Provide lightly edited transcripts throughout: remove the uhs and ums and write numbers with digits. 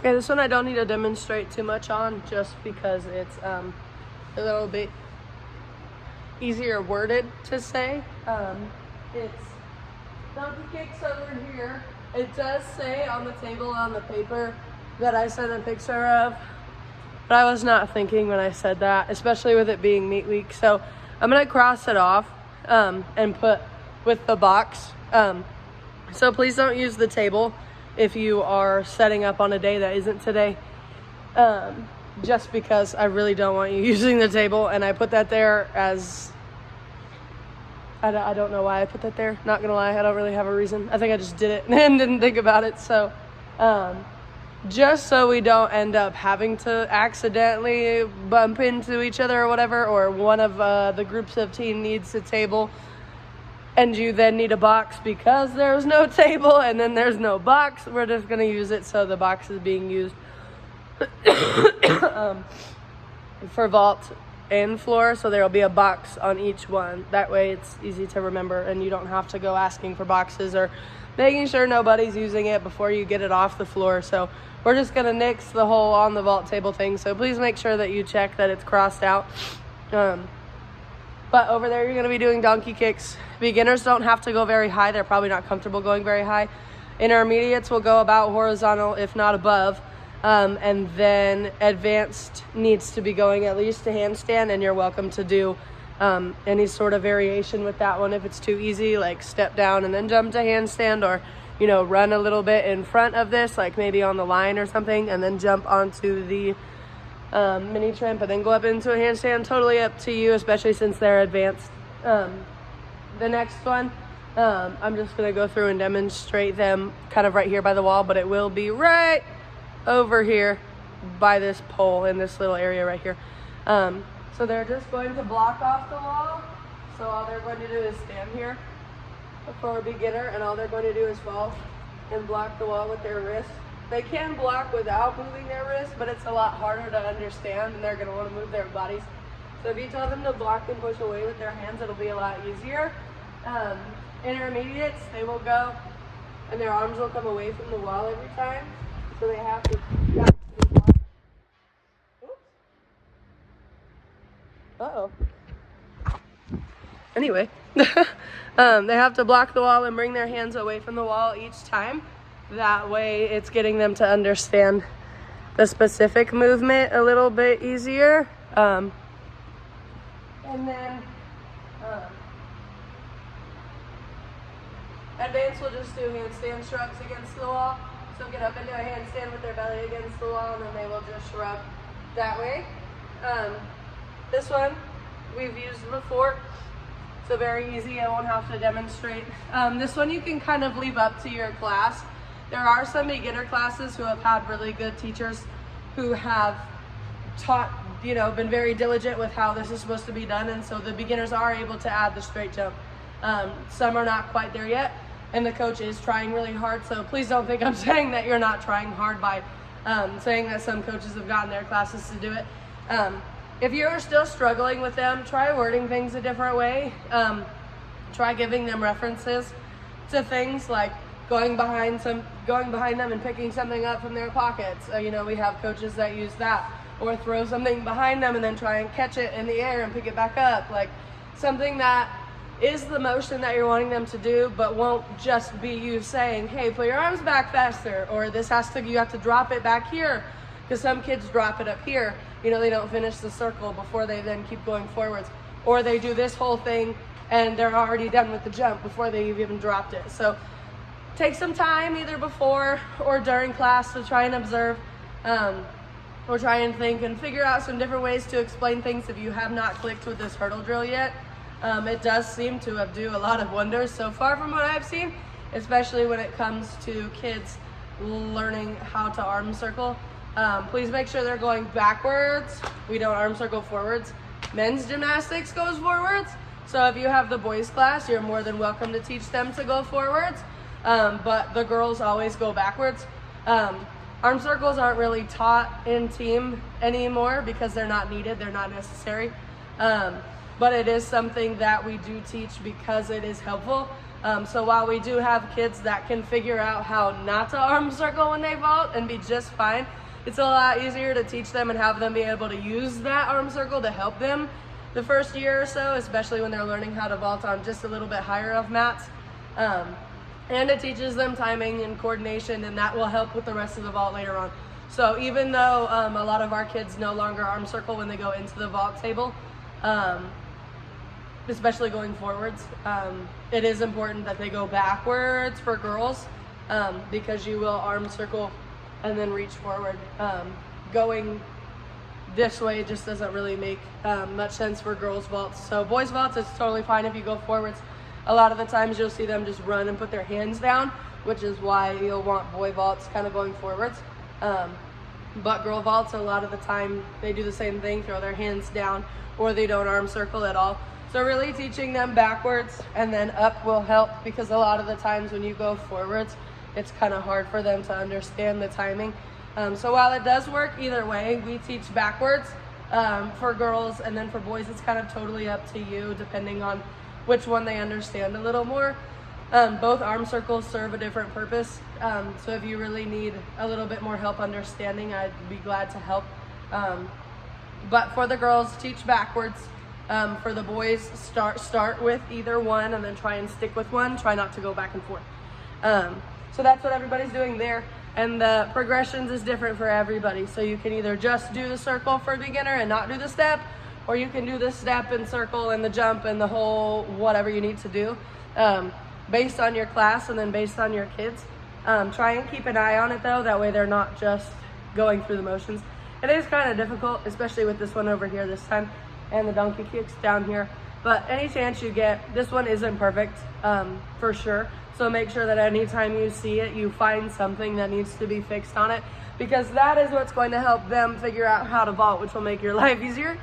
Okay, this one I don't need to demonstrate too much on just because it's a little bit easier worded to say. It's donkey kicks over here. It does say on the table on the paper that I sent a picture of, but I was not thinking when I said that, especially with it being meet week. So I'm gonna cross it off and put with the box. So please don't use the table if you are setting up on a day that isn't today, just because I really don't want you using the table. And I put that there as, I don't know why I put that there. Not gonna lie, I don't really have a reason. I think I just did it and didn't think about it. So just so we don't end up having to accidentally bump into each other or whatever, or one of the groups of team needs a table and you then need a box because there's no table and then there's no box. We're just gonna use it so the box is being used for vault and floor, so there'll be a box on each one. That way it's easy to remember and you don't have to go asking for boxes or making sure nobody's using it before you get it off the floor. So we're just gonna nix the whole on the vault table thing, so please make sure that you check that it's crossed out. But over there you're gonna be doing donkey kicks. Beginners don't have to go very high. They're probably not comfortable going very high. Intermediates will go about horizontal, if not above. And then advanced needs to be going at least a handstand, and you're welcome to do any sort of variation with that one. If it's too easy, like step down and then jump to handstand, or run a little bit in front of this, like maybe on the line or something, and then jump onto the mini tramp and then go up into a handstand. Totally up to you, especially since they're advanced. The next one, I'm just gonna go through and demonstrate them kind of right here by the wall, but it will be right over here by this pole in this little area right here. So they're just going to block off the wall. So all they're going to do is stand here for a beginner, and all they're going to do is fall and block the wall with their wrist. They can block without moving their wrist, but it's a lot harder to understand, and they're going to want to move their bodies. So if you tell them to block and push away with their hands, it'll be a lot easier. Intermediates, they will go and their arms will come away from the wall every time. So they have to block. Oops. Uh-oh. Anyway, they have to block the wall and bring their hands away from the wall each time. That way it's getting them to understand the specific movement a little bit easier. And then advanced will just do handstand shrugs against the wall. So get up into a handstand with their belly against the wall, and then they will just shrug that way. This one we've used before, so very easy. I won't have to demonstrate. This one you can kind of leave up to your class. There are some beginner classes who have had really good teachers who have taught, been very diligent with how this is supposed to be done, and so the beginners are able to add the straight jump. Some are not quite there yet, and the coach is trying really hard, so please don't think I'm saying that you're not trying hard by saying that some coaches have gotten their classes to do it. If you're still struggling with them, try wording things a different way. Try giving them references to things like going behind them and picking something up from their pockets. We have coaches that use that, or throw something behind them and then try and catch it in the air and pick it back up. Like something that is the motion that you're wanting them to do, but won't just be you saying, hey, put your arms back faster, or you have to drop it back here, because some kids drop it up here. They don't finish the circle before they then keep going forwards, or they do this whole thing and they're already done with the jump before they've even dropped it. So take some time either before or during class to try and observe, or try and think and figure out some different ways to explain things if you have not clicked with this hurdle drill yet. It does seem to have do a lot of wonders so far from what I've seen, especially when it comes to kids learning how to arm circle. Please make sure they're going backwards. We don't arm circle forwards. Men's gymnastics goes forwards. So if you have the boys class, you're more than welcome to teach them to go forwards. But the girls always go backwards. Arm circles aren't really taught in team anymore because they're not needed, they're not necessary. But it is something that we do teach because it is helpful. So while we do have kids that can figure out how not to arm circle when they vault and be just fine, it's a lot easier to teach them and have them be able to use that arm circle to help them the first year or so, especially when they're learning how to vault on just a little bit higher of mats. And it teaches them timing and coordination, and that will help with the rest of the vault later on. So even though a lot of our kids no longer arm circle when they go into the vault table, especially going forwards, it is important that they go backwards for girls, because you will arm circle and then reach forward. Going this way just doesn't really make much sense for girls vaults. So boys vaults, it's totally fine if you go forwards. A lot of the times you'll see them just run and put their hands down, which is why you'll want boy vaults kind of going forwards. But girl vaults, a lot of the time they do the same thing, throw their hands down, or they don't arm circle at all. So really teaching them backwards and then up will help, because a lot of the times when you go forwards, it's kind of hard for them to understand the timing. So while it does work either way, we teach backwards for girls, and then for boys it's kind of totally up to you depending on which one they understand a little more. Both arm circles serve a different purpose, so if you really need a little bit more help understanding, I'd be glad to help. But for the girls, teach backwards. For the boys, start with either one and then try and stick with one. Try not to go back and forth. So that's what everybody's doing there. And the progressions is different for everybody. So you can either just do the circle for a beginner and not do the step, or you can do the step and circle and the jump and the whole whatever you need to do, based on your class and then based on your kids. Try and keep an eye on it though, that way they're not just going through the motions. It is kind of difficult, especially with this one over here this time, and the donkey kicks down here. But any chance you get, this one isn't perfect, for sure. So make sure that anytime you see it, you find something that needs to be fixed on it, because that is what's going to help them figure out how to vault, which will make your life easier.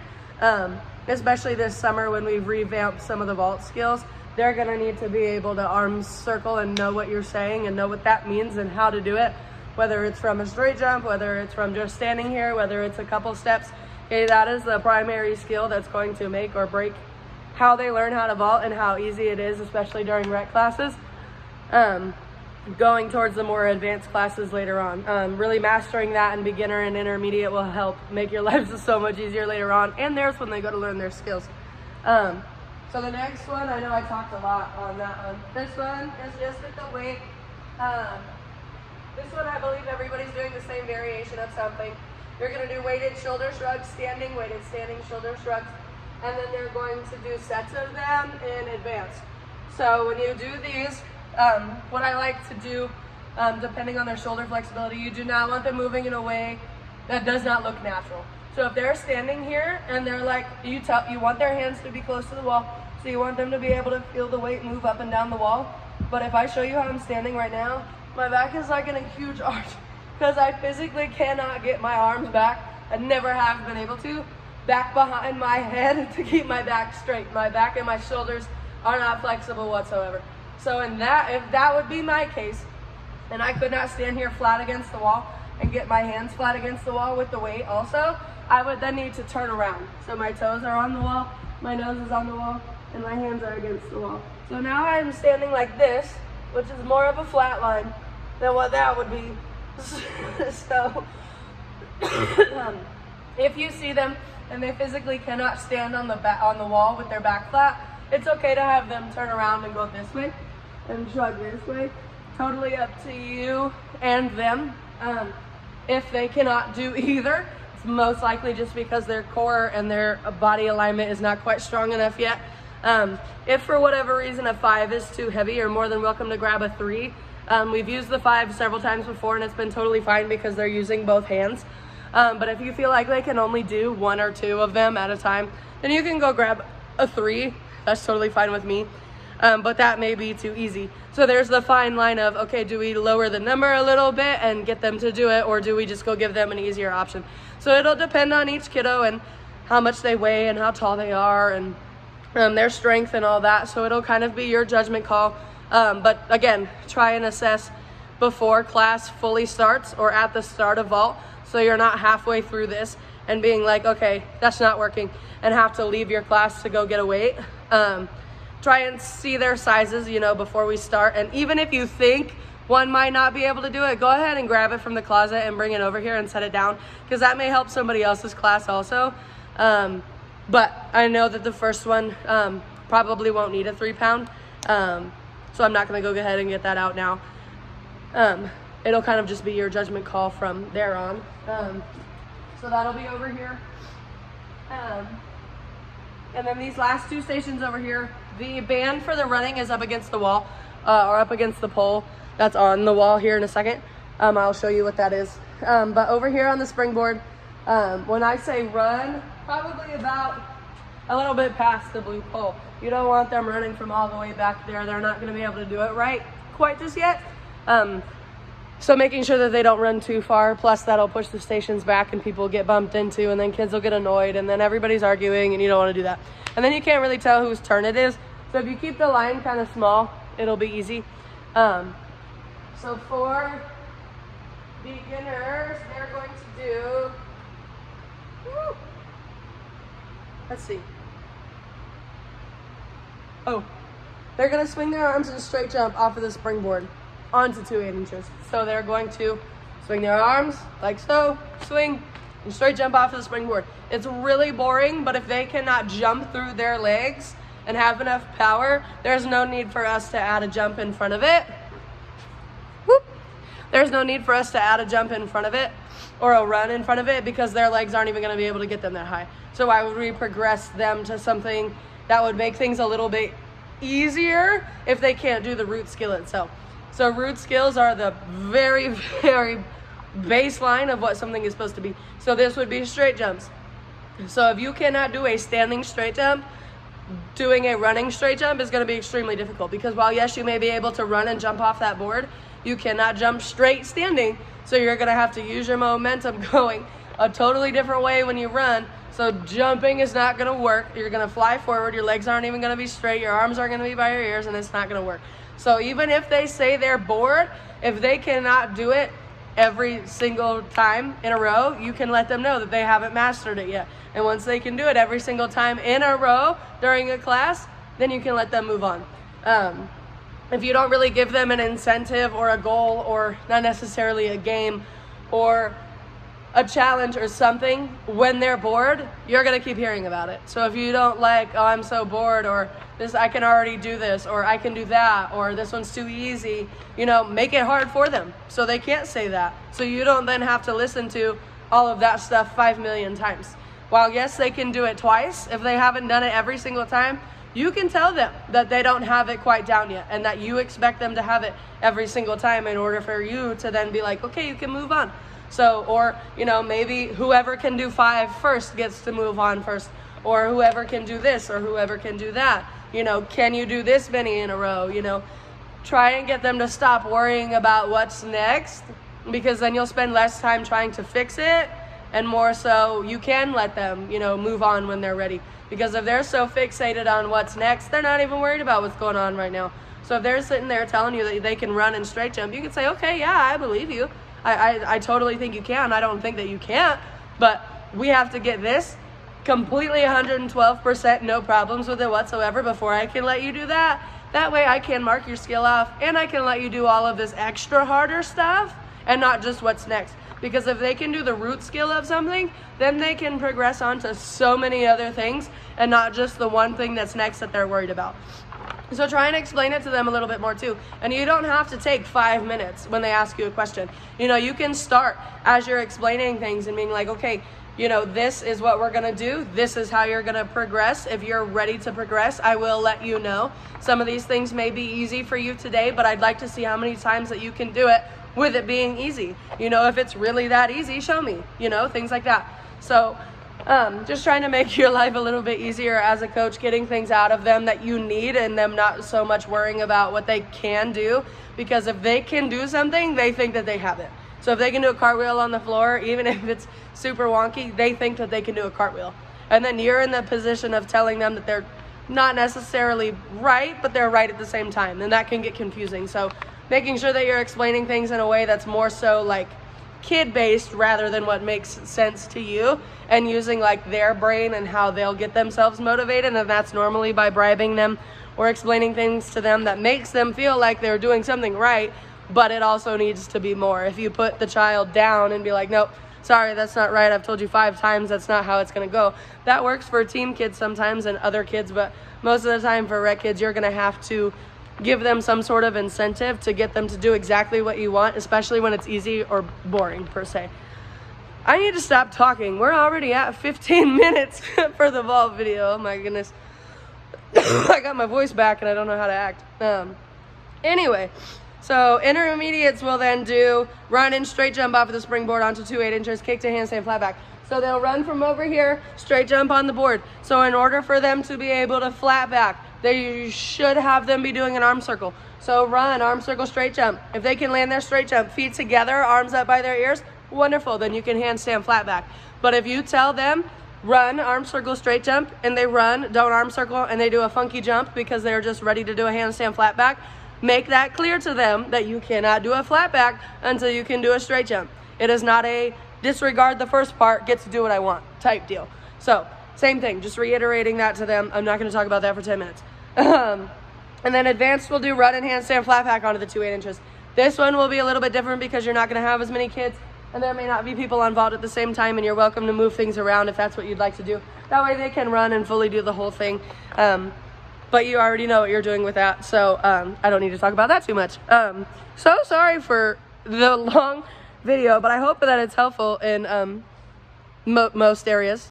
Especially this summer when we've revamped some of the vault skills, they're gonna need to be able to arm circle and know what you're saying and know what that means and how to do it, whether it's from a straight jump, whether it's from just standing here, whether it's a couple steps. Okay, that is the primary skill that's going to make or break how they learn how to vault and how easy it is, especially during rec classes. Going towards the more advanced classes later on. Really mastering that in beginner and intermediate will help make your lives so much easier later on, and theirs when they go to learn their skills. So the next one, I know I talked a lot on that one. This one is just with the weight. This one, I believe everybody's doing the same variation of something. You're going to do weighted shoulder shrugs, standing, weighted standing shoulder shrugs, and then they're going to do sets of them in advance. So when you do these, what I like to do, depending on their shoulder flexibility, you do not want them moving in a way that does not look natural. So if they're standing here and they're like, you want their hands to be close to the wall, so you want them to be able to feel the weight move up and down the wall. But if I show you how I'm standing right now, my back is like in a huge arch, because I physically cannot get my arms back. I never have been able to, back behind my head to keep my back straight. My back and my shoulders are not flexible whatsoever. So if that would be my case, and I could not stand here flat against the wall and get my hands flat against the wall with the weight also, I would then need to turn around. So my toes are on the wall, my nose is on the wall, and my hands are against the wall. So now I'm standing like this, which is more of a flat line than what that would be. So if you see them and they physically cannot stand on the wall with their back flat, it's okay to have them turn around and go this way and shrug this way. Totally up to you and them. If they cannot do either, it's most likely just because their core and their body alignment is not quite strong enough yet. If for whatever reason a 5 is too heavy, you're more than welcome to grab a 3. We've used the 5 several times before and it's been totally fine because they're using both hands. But if you feel like they can only do 1 or 2 of them at a time, then you can go grab a 3. That's totally fine with me. But that may be too easy. So there's the fine line of, okay, do we lower the number a little bit and get them to do it, or do we just go give them an easier option? So it'll depend on each kiddo and how much they weigh and how tall they are and their strength and all that. So it'll kind of be your judgment call. But again, try and assess before class fully starts or at the start of vault, so you're not halfway through this and being like, okay, that's not working, and have to leave your class to go get a weight. try and see their sizes, you know, before we start. And even if you think one might not be able to do it, go ahead and grab it from the closet and bring it over here and set it down, because that may help somebody else's class also. But I know that the first one probably won't need a 3-pound, so I'm not gonna go ahead and get that out now. It'll kind of just be your judgment call from there on. So that'll be over here. And then these last 2 stations over here, the band for the running is up against the wall, or up against the pole that's on the wall here in a second. I'll show you what that is. But over here on the springboard, when I say run, probably about a little bit past the blue pole. You don't want them running from all the way back there. They're not gonna be able to do it right quite just yet. So making sure that they don't run too far, plus that'll push the stations back and people get bumped into, and then kids will get annoyed, and then everybody's arguing, and you don't want to do that. And then you can't really tell whose turn it is. So if you keep the line kind of small, it'll be easy. So for beginners, they're going to do, let's see. Oh, they're going to swing their arms and straight jump off of the springboard onto 2 8-inches. So they're going to swing their arms like so, swing, and straight jump off of the springboard. It's really boring, but if they cannot jump through their legs and have enough power, there's no need for us to add a jump in front of it. Whoop. There's no need for us to add a jump in front of it or a run in front of it, because their legs aren't even going to be able to get them that high. So why would we progress them to something that would make things a little bit easier if they can't do the root skill itself? So root skills are the very, very baseline of what something is supposed to be. So this would be straight jumps. So if you cannot do a standing straight jump, doing a running straight jump is going to be extremely difficult, because while yes, you may be able to run and jump off that board, you cannot jump straight standing. So you're going to have to use your momentum going a totally different way when you run. So jumping is not going to work. You're going to fly forward. Your legs aren't even going to be straight. Your arms are going to be by your ears, and it's not going to work. So even if they say they're bored, if they cannot do it every single time in a row, you can let them know that they haven't mastered it yet. And once they can do it every single time in a row during a class, then you can let them move on. If you don't really give them an incentive or a goal, or not necessarily a game or a challenge or something, when they're bored, you're gonna keep hearing about it. So if you don't like, oh, I'm so bored, or this, I can already do this, or I can do that, or this one's too easy, you know, make it hard for them so they can't say that. So you don't then have to listen to all of that stuff 5 million times. While yes, they can do it twice, if they haven't done it every single time, you can tell them that they don't have it quite down yet, and that you expect them to have it every single time in order for you to then be like, okay, you can move on. So, or, you know, maybe whoever can do 5 first gets to move on first, or whoever can do this, or whoever can do that. You know, can you do this many in a row? You know, try and get them to stop worrying about what's next, because then you'll spend less time trying to fix it, and more so you can let them, you know, move on when they're ready. Because if they're so fixated on what's next, they're not even worried about what's going on right now. So if they're sitting there telling you that they can run and straight jump, you can say, okay, yeah, I believe you. I totally think you can. I don't think that you can't, but we have to get this completely 112%, no problems with it whatsoever, before I can let you do that. That way I can mark your skill off, and I can let you do all of this extra harder stuff and not just what's next. Because if they can do the root skill of something, then they can progress on to so many other things, and not just the one thing that's next that they're worried about. So try and explain it to them a little bit more too. And you don't have to take 5 minutes when they ask you a question. You know, you can start as you're explaining things and being like, okay, you know, this is what we're gonna do. This is how you're gonna progress. If you're ready to progress, I will let you know. Some of these things may be easy for you today, but I'd like to see how many times that you can do it with it being easy. You know, if it's really that easy, show me, you know, things like that. So just trying to make your life a little bit easier as a coach, getting things out of them that you need, and them not so much worrying about what they can do, because if they can do something, they think that they have it. So if they can do a cartwheel on the floor, even if it's super wonky, they think that they can do a cartwheel. And then you're in the position of telling them that they're not necessarily right, but they're right at the same time, and that can get confusing. So making sure that you're explaining things in a way that's more so like kid-based rather than what makes sense to you, and using like their brain and how they'll get themselves motivated, and that's normally by bribing them or explaining things to them that makes them feel like they're doing something right, but it also needs to be more. If you put the child down and be like, nope, sorry, that's not right, I've told you 5 times, that's not how it's gonna go. That works for team kids sometimes and other kids, but most of the time for rec kids, you're gonna have to give them some sort of incentive to get them to do exactly what you want, especially when it's easy or boring per se. I need to stop talking. We're already at 15 minutes for the Vault video. Oh my goodness. I got my voice back and I don't know how to act. Anyway, so intermediates will then do run and straight jump off of the springboard onto 2 8-inchers, kick to handstand flat back. So they'll run from over here, straight jump on the board. So in order for them to be able to flat back, they should have them be doing an arm circle. So run, arm circle, straight jump. If they can land their straight jump, feet together, arms up by their ears, wonderful, then you can handstand flat back. But if you tell them, run, arm circle, straight jump, and they run, don't arm circle, and they do a funky jump because they're just ready to do a handstand flat back, make that clear to them that you cannot do a flat back until you can do a straight jump. It is not a disregard the first part, get to do what I want type deal. So same thing, just reiterating that to them. I'm not going to talk about that for 10 minutes. And then advanced will do run and handstand flat back onto the 2 8-inchers. This one will be a little bit different because you're not going to have as many kids, and there may not be people on Vault at the same time, and you're welcome to move things around if that's what you'd like to do. That way they can run and fully do the whole thing. But you already know what you're doing with that, so I don't need to talk about that too much. So sorry for the long video, but I hope that it's helpful in most areas.